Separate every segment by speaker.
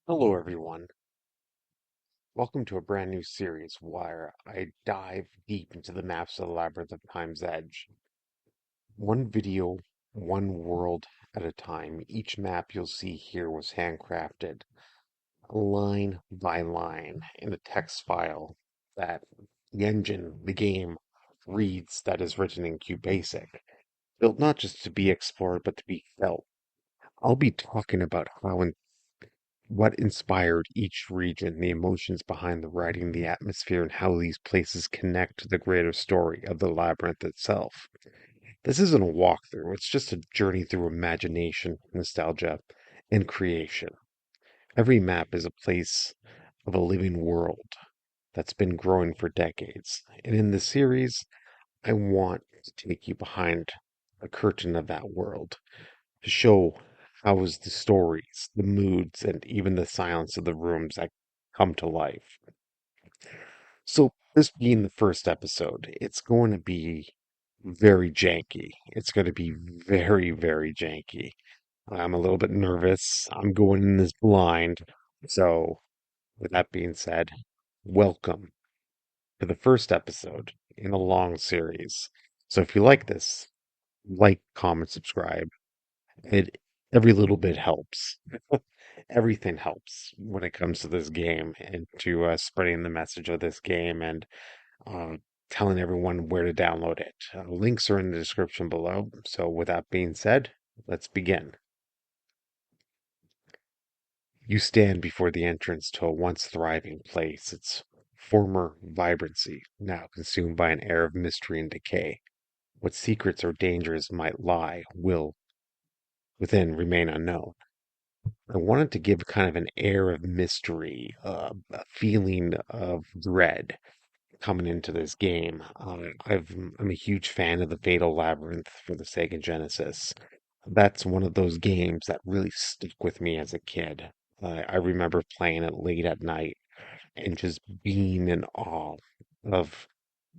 Speaker 1: Hello, everyone. Welcome to a brand new series where I dive deep into the maps of the Labyrinth of Time's Edge. One video, one world at a time. Each map you'll see here was handcrafted, line by line, in a text file that the engine, the game, reads that is written in QBasic, built not just to be explored but to be felt. I'll be talking about what inspired each region, the emotions behind the writing, the atmosphere, and how these places connect to the greater story of the labyrinth itself. This isn't a walkthrough, it's just a journey through imagination, nostalgia, and creation. Every map is a place of a living world that's been growing for decades. And in this series, I want to take you behind the curtain of that world to show how is the stories, the moods, and even the silence of the rooms that come to life. So, this being the first episode, it's going to be very janky. It's going to be very, very janky. I'm a little bit nervous. I'm going in this blind. So, with that being said, welcome to the first episode in a long series. So, if you like this, like, comment, subscribe. It every little bit helps. Everything helps when it comes to this game and to spreading the message of this game and uh, telling everyone where to download it. Links are in the description below. So, with that being said, let's begin. You stand before the entrance to a once thriving place, its former vibrancy now consumed by an air of mystery and decay. What secrets or dangers might lie will within remain unknown. I wanted to give kind of an air of mystery, a feeling of dread coming into this game. I'm a huge fan of the Fatal Labyrinth for the Sega Genesis. That's one of those games that really stuck with me as a kid. I remember playing it late at night and just being in awe of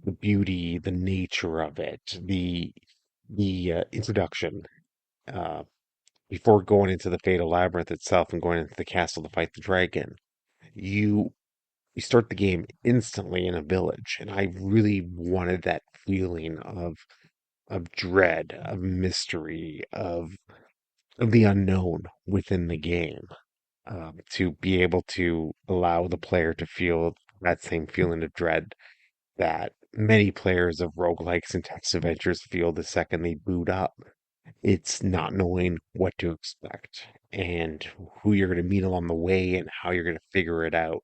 Speaker 1: the beauty, the nature of it, the introduction. Uh, Before going into the Fatal Labyrinth itself and going into the castle to fight the dragon, you you start the game instantly in a village, and I really wanted that feeling of dread, of mystery, of the unknown within the game. To be able to allow the player to feel that same feeling of dread that many players of roguelikes and text adventures feel the second they boot up. It's not knowing what to expect and who you're going to meet along the way and how you're going to figure it out.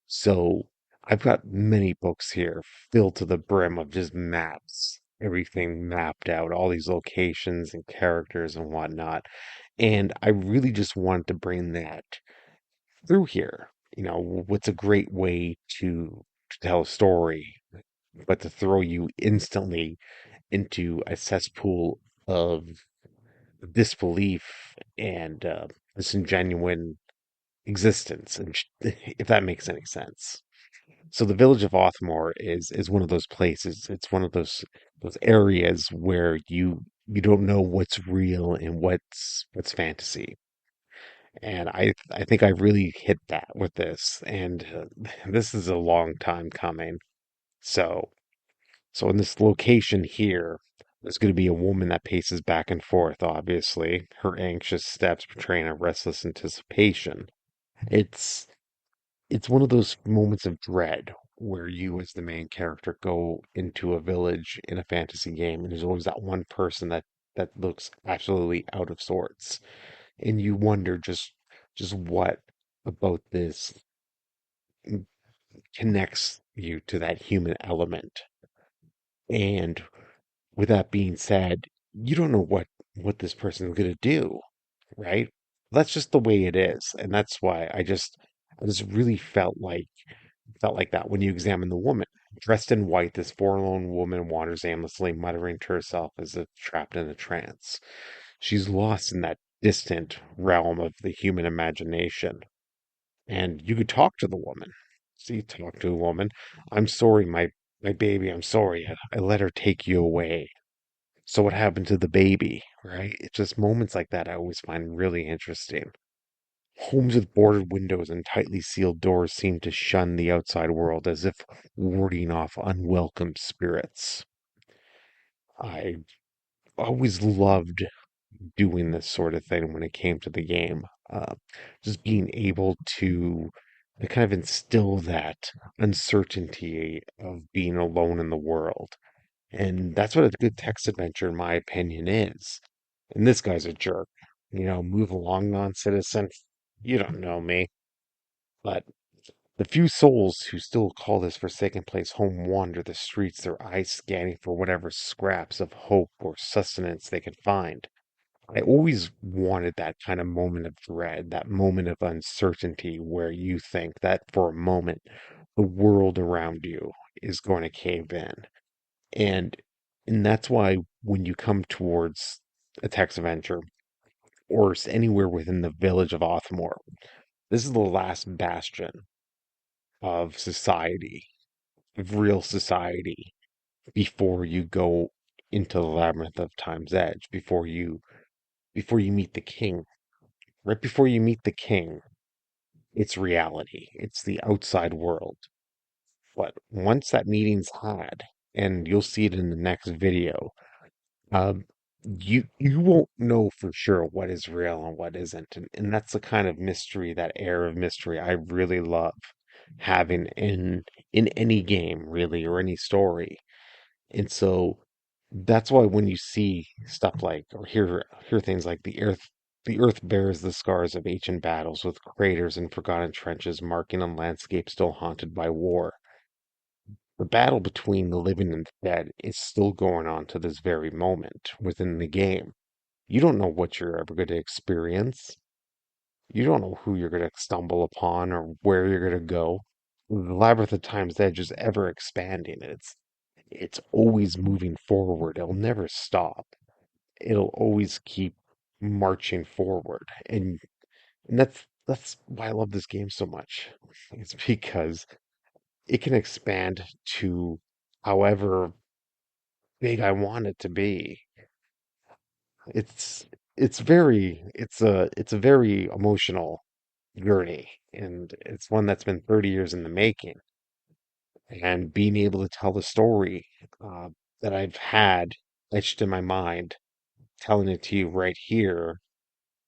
Speaker 1: So I've got many books here filled to the brim of just maps, everything mapped out, all these locations and characters and whatnot. And I really just wanted to bring that through here. What's a great way to tell a story, but to throw you instantly into a cesspool of disbelief and disingenuine existence, and if that makes any sense. So the village of Oathmoor is one of those places. It's one of those areas where you don't know what's real and what's fantasy. And I think I really hit that with this. And this is a long time coming. So so in this location here, there's going to be a woman that paces back and forth, obviously, her anxious steps portraying a restless anticipation. It's it's one of those moments of dread where you as the main character go into a village in a fantasy game and there's always that one person that looks absolutely out of sorts and you wonder just what about this connects you to that human element. And with that being said, you don't know what this person's going to do, right? That's just the way it is, and that's why I just really felt like that when you examine the woman. Dressed in white, this forlorn woman wanders aimlessly, muttering to herself as if trapped in a trance. She's lost in that distant realm of the human imagination. And you could talk to the woman. See, talk to a woman. I'm sorry, my baby, I'm sorry. I let her take you away. So what happened to the baby, right? It's just moments like that I always find really interesting. Homes with boarded windows and tightly sealed doors seem to shun the outside world as if warding off unwelcome spirits. I always loved doing this sort of thing when it came to the game. Just being able to kind of instill that uncertainty of being alone in the world. And that's what a good text adventure, in my opinion, is. And this guy's a jerk. Move along, non-citizen. You don't know me. But the few souls who still call this forsaken place home wander the streets, their eyes scanning for whatever scraps of hope or sustenance they can find. I always wanted that kind of moment of dread, that moment of uncertainty where you think that for a moment the world around you is going to cave in. And and that's why when you come towards a text adventure or anywhere within the village of Oathmoor, this is the last bastion of society, of real society, before you go into the labyrinth of time's edge, before you meet the king. Right before you meet the king, it's reality. It's the outside world. But once that meeting's had, and you'll see it in the next video, um, you won't know for sure what is real and what isn't. And that's the kind of mystery, that air of mystery I really love having in any game, really, or any story. And so that's why when you see stuff like or hear things like the earth bears the scars of ancient battles with craters and forgotten trenches marking a landscape still haunted by war. The battle between the living and the dead is still going on to this very moment within the game. You don't know what you're ever going to experience. You don't know who you're going to stumble upon or where you're going to go. The labyrinth of time's edge is ever expanding. It's always moving forward. It'll never stop. It'll always keep marching forward. And that's why I love this game so much. It's because it can expand to however big I want it to be. It's it's a very emotional journey, and it's one that's been 30 years in the making. And being able to tell the story uh, that I've had etched in my mind, telling it to you right here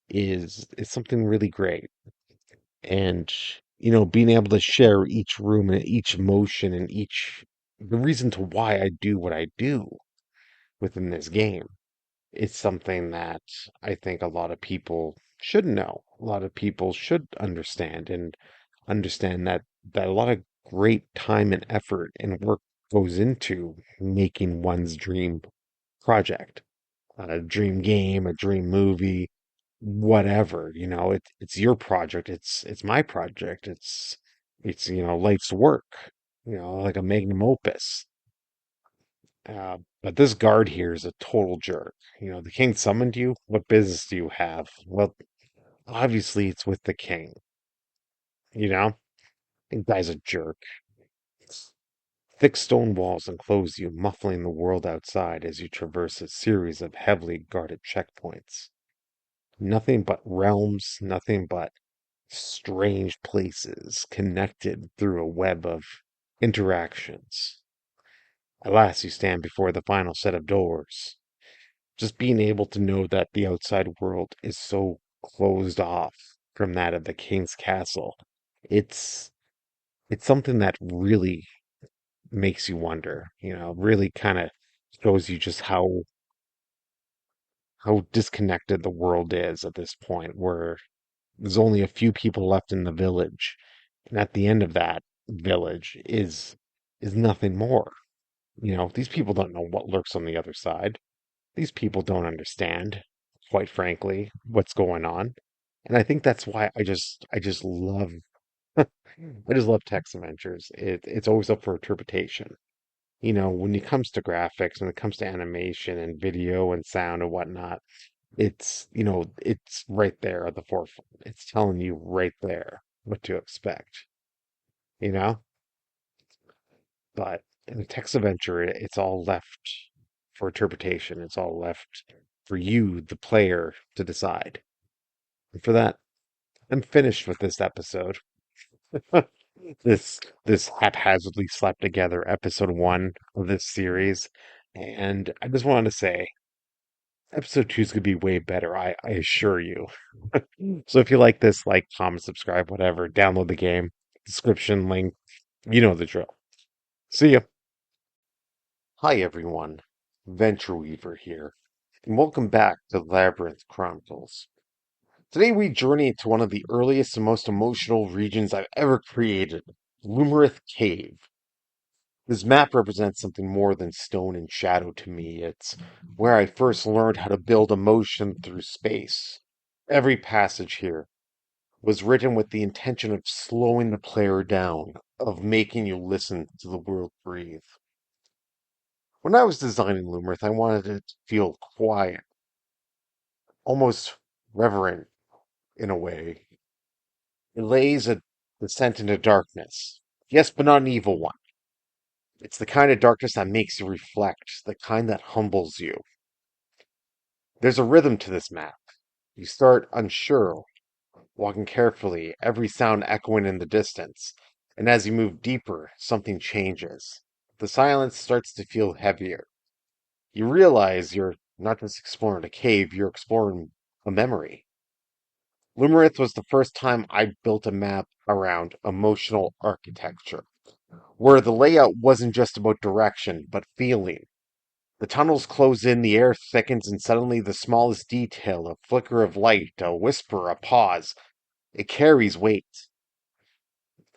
Speaker 1: is something really great. And being able to share each room and each motion and each the reason to why I do what I do within this game. It's something that I think a lot of people should know. A lot of people should understand and understand that a lot of great time and effort and work goes into making one's dream project, a dream game, a dream movie, whatever. It's your project. It's my project. It's life's work. Like a magnum opus. But this guard here is a total jerk. The king summoned you. What business do you have? Well, obviously it's with the king. You know, the guy's a jerk. Thick stone walls enclose you, muffling the world outside as you traverse a series of heavily guarded checkpoints. Nothing but realms, nothing but strange places connected through a web of interactions. At last, you stand before the final set of doors. Just being able to know that the outside world is so closed off from that of the king's castle, it's it's something that really makes you wonder, really kind of shows you just how disconnected the world is at this point, where there's only a few people left in the village, and at the end of that village is nothing more. These people don't know what lurks on the other side. These people don't understand, quite frankly, what's going on. And I think that's why I just love I just love text adventures. It's always up for interpretation. When it comes to graphics, when it comes to animation and video and sound and whatnot, it's right there at the forefront. It's telling you right there what to expect, you know? But in a text adventure, it's all left for interpretation. It's all left for you, the player, to decide. And for that, I'm finished with this episode. This haphazardly slapped together episode one of this series. And I just wanted to say episode two is gonna be way better, I assure you. So if you like this, like, comment, subscribe, whatever, download the game, description link, you know the drill. See ya. Hi everyone, Venture Weaver here, and welcome back to Labyrinth Chronicles. Today we journey to one of the earliest and most emotional regions I've ever created, Labyrinth Cave. This map represents something more than stone and shadow to me. It's where I first learned how to build emotion through space. Every passage here was written with the intention of slowing the player down, of making you listen to the world breathe. When I was designing Lumirith, I wanted it to feel quiet, almost reverent in a way. It lays a descent into darkness. Yes, but not an evil one. It's the kind of darkness that makes you reflect, the kind that humbles you. There's a rhythm to this map. You start unsure, walking carefully, every sound echoing in the distance. And as you move deeper, something changes. The silence starts to feel heavier. You realize you're not just exploring a cave, you're exploring a memory. Lumarith was the first time I built a map around emotional architecture, where the layout wasn't just about direction, but feeling. The tunnels close in, the air thickens, and suddenly the smallest detail, a flicker of light, a whisper, a pause, it carries weight.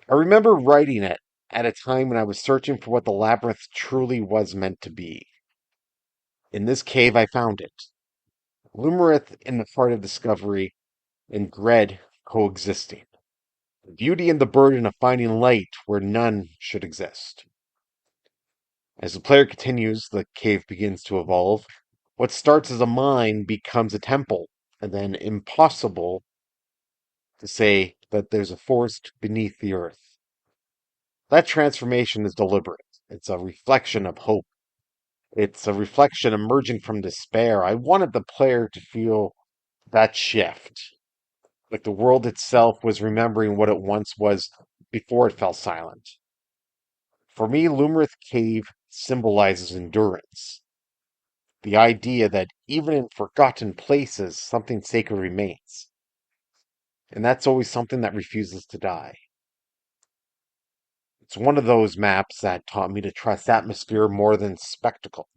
Speaker 1: I remember writing it at a time when I was searching for what the labyrinth truly was meant to be. In this cave, I found it. Lumarith in the heart of discovery, and dread coexisting. The beauty and the burden of finding light where none should exist. As the player continues, the cave begins to evolve. What starts as a mine becomes a temple, and then impossible to say that there's a forest beneath the earth. That transformation is deliberate. It's a reflection of hope. It's a reflection emerging from despair. I wanted the player to feel that shift, like the world itself was remembering what it once was before it fell silent. For me, Lumarith Cave symbolizes endurance. The idea that even in forgotten places, something sacred remains. And that's always something that refuses to die. It's one of those maps that taught me to trust atmosphere more than spectacle,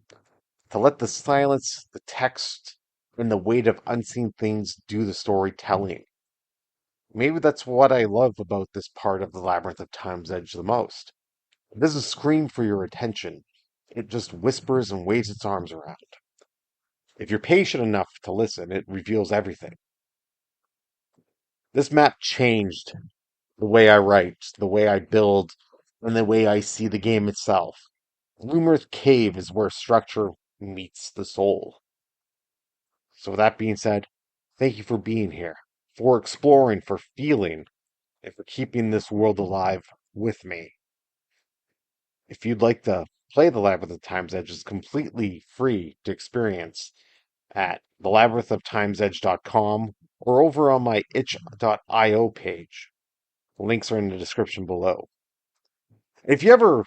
Speaker 1: to let the silence, the text, and the weight of unseen things do the storytelling. Maybe that's what I love about this part of the Labyrinth of Time's Edge the most. It doesn't scream for your attention, it just whispers and waves its arms around. If you're patient enough to listen, it reveals everything. This map changed the way I write, the way I build, and the way I see the game itself. Lumarith Cave is where structure meets the soul. So, with that being said, thank you for being here, for exploring, for feeling, and for keeping this world alive with me. If you'd like to play the Labyrinth of Time's Edge, it's completely free to experience at thelabyrinthoftimesedge.com or over on my itch.io page. The links are in the description below. If you ever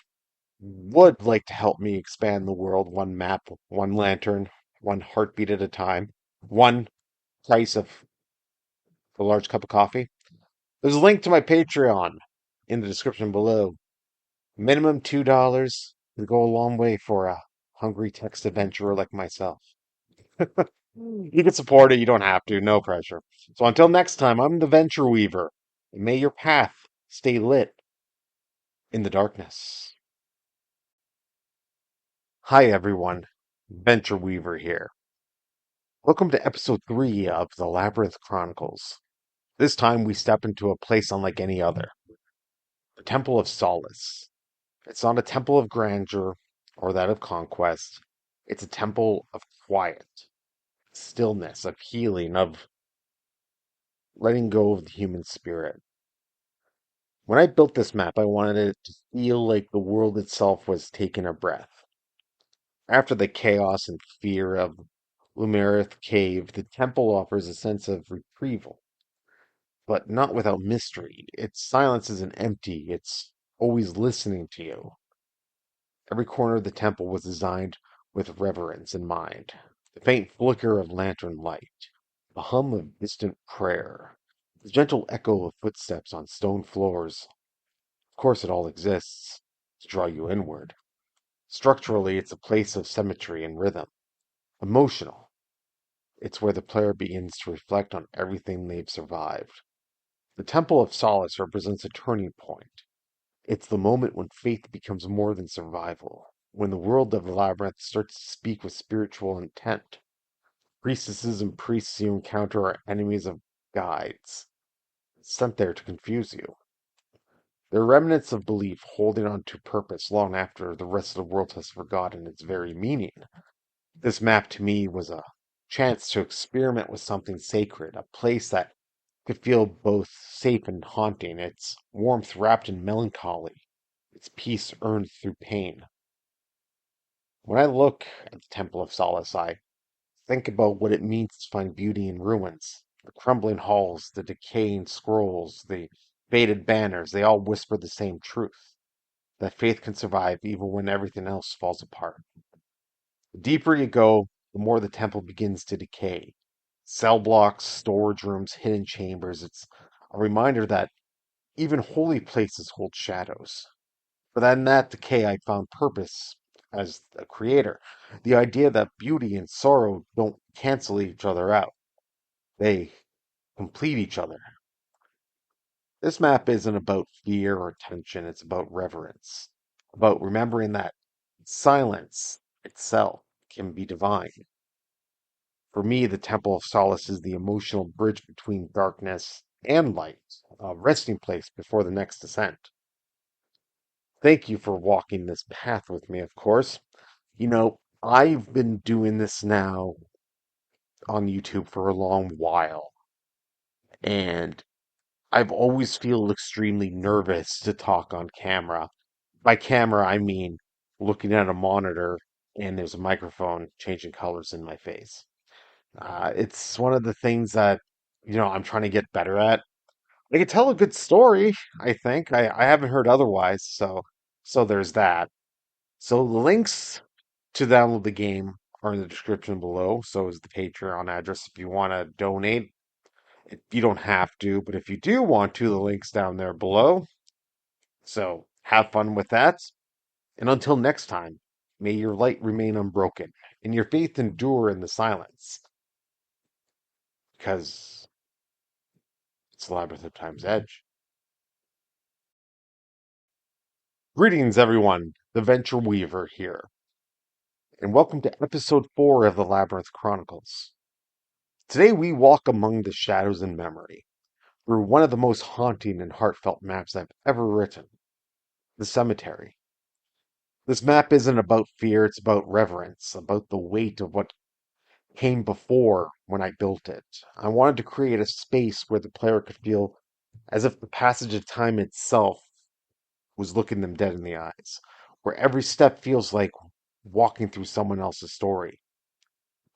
Speaker 1: would like to help me expand the world one map, one lantern, one heartbeat at a time, one slice of a large cup of coffee, there's a link to my Patreon in the description below. Minimum $2 would go a long way for a hungry text adventurer like myself. You can support it, you don't have to, no pressure. So until next time, I'm the Venture Weaver, and may your path stay lit in the darkness. Hi everyone, Venture Weaver here. Welcome to episode 3 of the Labyrinth Chronicles. This time we step into a place unlike any other, the Temple of Solace. It's not a temple of grandeur or that of conquest. It's a temple of quiet, stillness, of healing, of letting go of the human spirit. When I built this map, I wanted it to feel like the world itself was taking a breath. After the chaos and fear of Lumarith Cave, the temple offers a sense of retrieval. but not without mystery. Its silence isn't empty, it's always listening to you. Every corner of the temple was designed with reverence in mind. The faint flicker of lantern light, the hum of distant prayer, the gentle echo of footsteps on stone floors. Of course, it all exists to draw you inward. Structurally, it's a place of symmetry and rhythm. Emotional, it's where the player begins to reflect on everything they've survived. The Temple of Solace represents a turning point. It's the moment when faith becomes more than survival, when the world of the labyrinth starts to speak with spiritual intent. Priestesses and priests you encounter are enemies of guides, sent there to confuse you. They're remnants of belief holding on to purpose long after the rest of the world has forgotten its very meaning. This map to me was a chance to experiment with something sacred, a place that could feel both safe and haunting, its warmth wrapped in melancholy, its peace earned through pain. When I look at the Temple of Solace, I think about what it means to find beauty in ruins. The crumbling halls, the decaying scrolls, the faded banners, they all whisper the same truth, that faith can survive even when everything else falls apart. The deeper you go, the more the temple begins to decay. Cell blocks, storage rooms, hidden chambers. It's a reminder that even holy places hold shadows. But in that decay, I found purpose as a creator. The idea that beauty and sorrow don't cancel each other out, they complete each other. This map isn't about fear or tension, it's about reverence, about remembering that silence itself can be divine. For me, the Temple of Solace is the emotional bridge between darkness and light, a resting place before the next descent. Thank you for walking this path with me, of course. I've been doing this now on YouTube for a long while, and I've always feel extremely nervous to talk on camera. By camera, I mean looking at a monitor and there's a microphone changing colors in my face. It's one of the things that, I'm trying to get better at. I can tell a good story, I think. I haven't heard otherwise, so there's that. So the links to download the game are in the description below. So is the Patreon address if you want to donate. You don't have to, but if you do want to, the link's down there below. So have fun with that. And until next time, may your light remain unbroken and your faith endure in the silence. Because it's the Labyrinth of Time's Edge. Greetings, everyone. The Venture Weaver here, and welcome to episode 4 of the Labyrinth Chronicles. Today we walk among the shadows in memory, through one of the most haunting and heartfelt maps I've ever written, the cemetery. This map isn't about fear, it's about reverence, about the weight of what came before when I built it. I wanted to create a space where the player could feel as if the passage of time itself was looking them dead in the eyes, where every step feels like walking through someone else's story.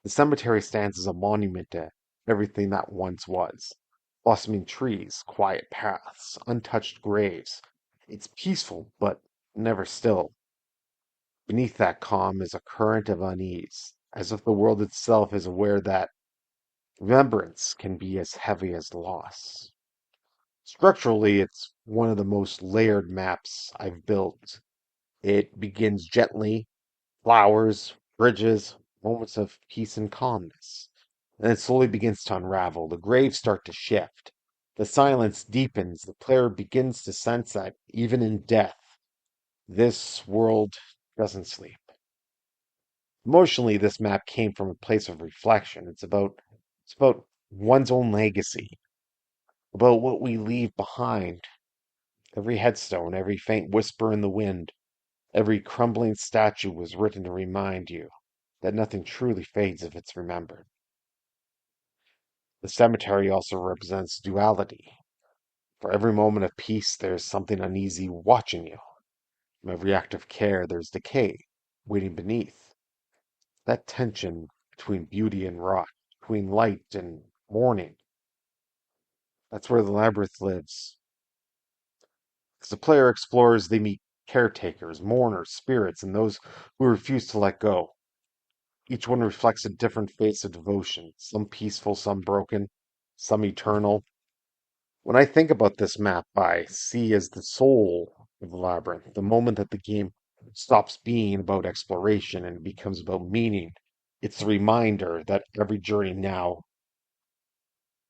Speaker 1: The cemetery stands as a monument to everything that once was. Blossoming trees, quiet paths, untouched graves. It's peaceful, but never still. Beneath that calm is a current of unease, as if the world itself is aware that remembrance can be as heavy as loss. Structurally, it's one of the most layered maps I've built. It begins gently, flowers, bridges, moments of peace and calmness. And it slowly begins to unravel. The graves start to shift. The silence deepens. The player begins to sense that even in death, this world doesn't sleep. Emotionally, this map came from a place of reflection. It's about one's own legacy, about what we leave behind. Every headstone, every faint whisper in the wind, every crumbling statue was written to remind you that nothing truly fades if it's remembered. The cemetery also represents duality. For every moment of peace, there's something uneasy watching you. From every act of care, there's decay waiting beneath. That tension between beauty and rot, between light and mourning, That's where the labyrinth lives. As the player explores, they meet caretakers, mourners, spirits, and those who refuse to let go. Each one reflects a different face of devotion, some peaceful, some broken, some eternal. When I think about this map, I see as the soul of the labyrinth, the moment that the game stops being about exploration and becomes about meaning. It's the reminder that every journey now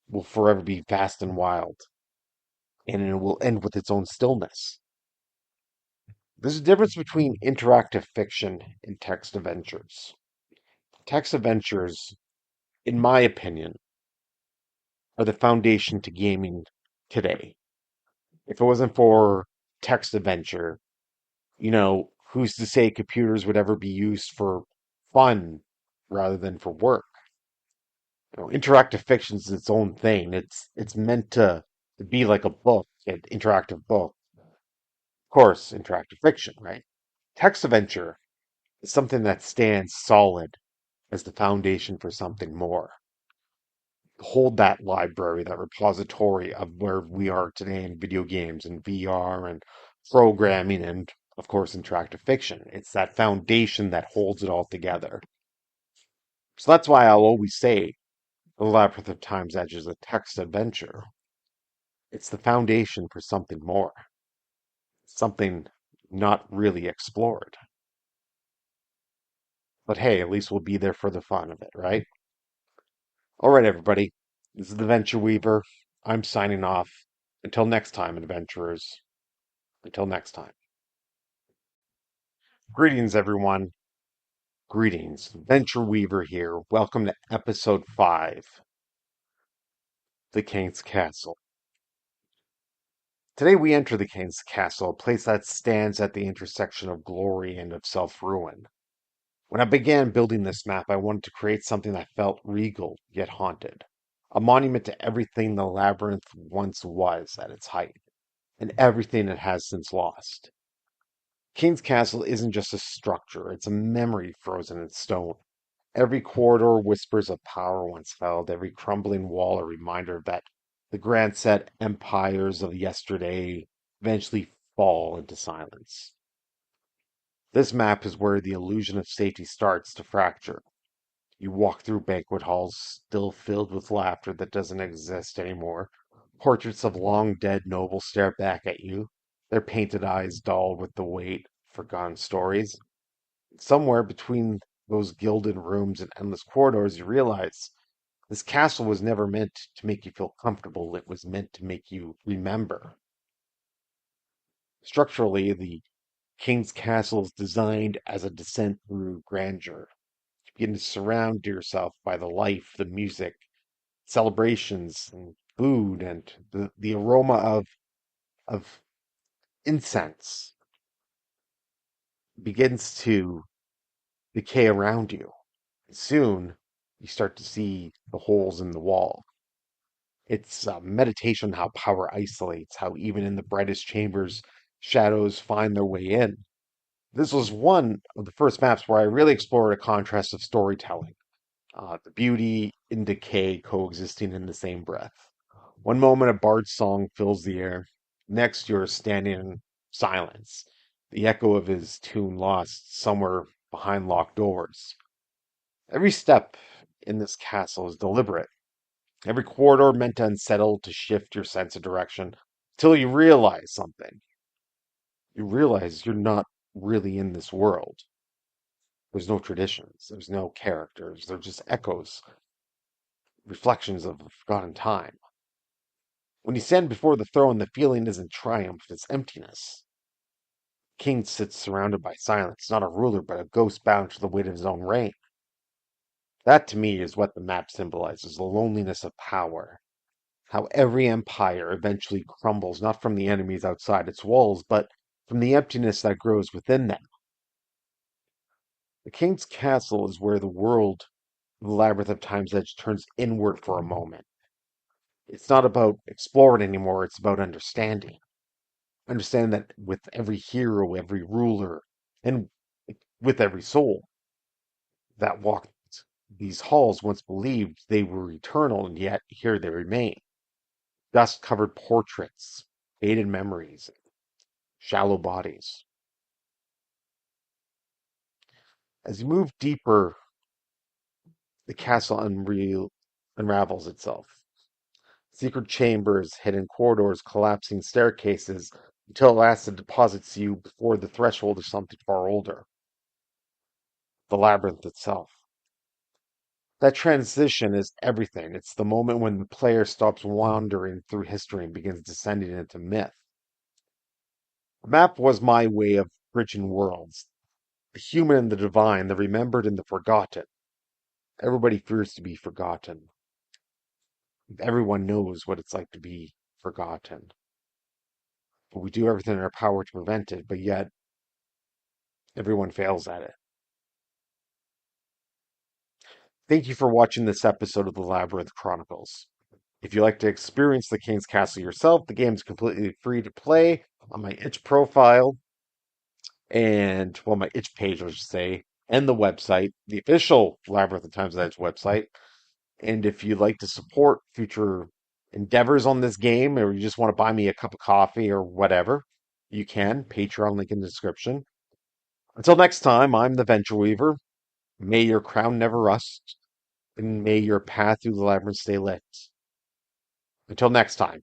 Speaker 1: will forever be vast and wild, and it will end with its own stillness. There's a difference between interactive fiction and text adventures. Text adventures, in my opinion, are the foundation to gaming today. If it wasn't for text adventure, who's to say computers would ever be used for fun rather than for work? Interactive fiction is its own thing. It's meant to be like a book, an interactive book. Of course, interactive fiction, right? Text adventure is something that stands solid as the foundation for something more. Hold that library, that repository of where we are today in video games and VR and programming and, of course, interactive fiction. It's that foundation that holds it all together. So that's why I'll always say The Labyrinth of Time's Edge is a text adventure. It's the foundation for something more, something not really explored. But hey, at least we'll be there for the fun of it, right? All right, everybody. This is the Venture Weaver. I'm signing off. Until next time, adventurers. Until next time. Greetings, everyone. Greetings. Venture Weaver here. Welcome to episode 5, The King's Castle. Today we enter the King's Castle, a place that stands at the intersection of glory and of self-ruin. When I began building this map, I wanted to create something that felt regal, yet haunted. A monument to everything the labyrinth once was at its height, and everything it has since lost. King's Castle isn't just a structure, it's a memory frozen in stone. Every corridor whispers of power once held, every crumbling wall a reminder that the grand set empires of yesterday eventually fall into silence. This map is where the illusion of safety starts to fracture. You walk through banquet halls still filled with laughter that doesn't exist anymore. Portraits of long dead nobles stare back at you, their painted eyes dull with the weight of forgotten stories. Somewhere between those gilded rooms and endless corridors, you realize this castle was never meant to make you feel comfortable. It was meant to make you remember. Structurally, the King's Castle is designed as a descent through grandeur. You begin to surround yourself by the life, the music, celebrations, and food, and the aroma of incense begins to decay around you. Soon, you start to see the holes in the wall. It's a meditation on how power isolates, how even in the brightest chambers, shadows find their way in. This was one of the first maps where I really explored a contrast of storytelling, the beauty and decay coexisting in the same breath. One moment a bard's song fills the air, next you're standing in silence, the echo of his tune lost somewhere behind locked doors. Every step in this castle is deliberate. Every corridor meant to unsettle, to shift your sense of direction, till you realize something. You realize you're not really in this world. There's no traditions, there's no characters, they're just echoes, reflections of a forgotten time. When you stand before the throne, the feeling isn't triumph, it's emptiness. King sits surrounded by silence, not a ruler, but a ghost bound to the weight of his own reign. That to me is what the map symbolizes, the loneliness of power. How every empire eventually crumbles, not from the enemies outside its walls, but from the emptiness that grows within them. The king's castle is where the world, the labyrinth of time's edge, turns inward for a moment. It's not about exploring anymore, it's about understanding. Understand that with every hero, every ruler, and with every soul that walked these halls once believed they were eternal, and yet here they remain. dust-covered portraits, faded memories, shallow bodies. As you move deeper, the castle unravels itself. Secret chambers, hidden corridors, collapsing staircases, until at last it deposits you before the threshold of something far older, the labyrinth itself. That transition is everything. It's the moment when the player stops wandering through history and begins descending into myth. The map was my way of bridging worlds, the human and the divine, the remembered and the forgotten. Everybody fears to be forgotten. Everyone knows what it's like to be forgotten. But we do everything in our power to prevent it, but yet everyone fails at it. Thank you for watching this episode of the Labyrinth Chronicles. If you'd like to experience the King's Castle yourself, the game is completely free to play on my itch profile and, well, my itch page, I should say, and the website, the official Labyrinth of Time's Edge website. And if you'd like to support future endeavors on this game, or you just want to buy me a cup of coffee or whatever, you can. Patreon link in the description. Until next time, I'm the Venture Weaver. May your crown never rust, and may your path through the labyrinth stay lit. Until next time.